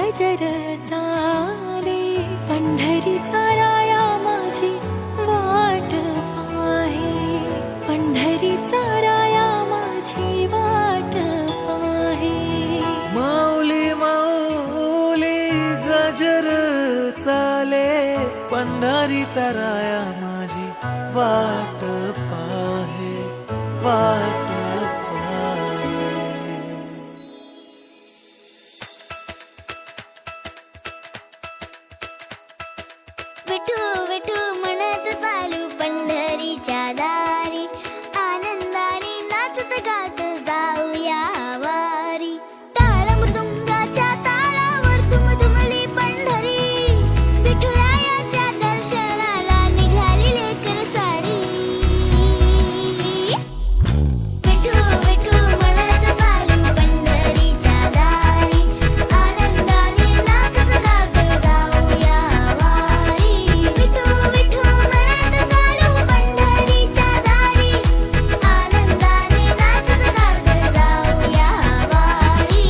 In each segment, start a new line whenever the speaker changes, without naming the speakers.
गजर चाले, पंढरीचा राया माझी वाट पाहे, पंढरीचा राया माझी वाट पाहे.
माऊली माऊली गजर चाले, पंढरीचा राया माझी वाट पाहे, वाट पाहे.
विठू विठू म्हणत चालू पंढरीच्या दारी, आनंदाने नाचत गात जाऊया वारी. टाळ मृदुंगाच्या तालावर दुमदुमली पंढरी, विठुरायाच्या दर्शनाला निघाली लेकर सारी. विठू विठू म्हणत चालू पंढरीच्या दारी, आनंदाने नाचत गात जाऊया वारी. विठू विठू म्हणत चालू पंढरीच्या दारी, आनंदाने नाचत गात जाऊया वारी.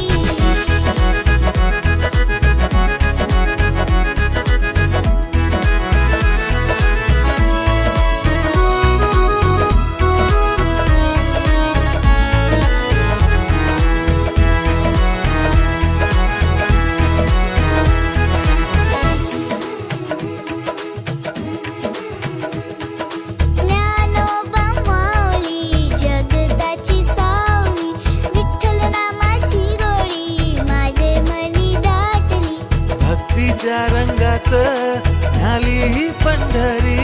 ज्ञानोबा माऊली जगताची सावली, विठ्ठल नामाची गोडी माझे मनी दाटली.
भक्तीच्या रंगात झाली ही पंढरी,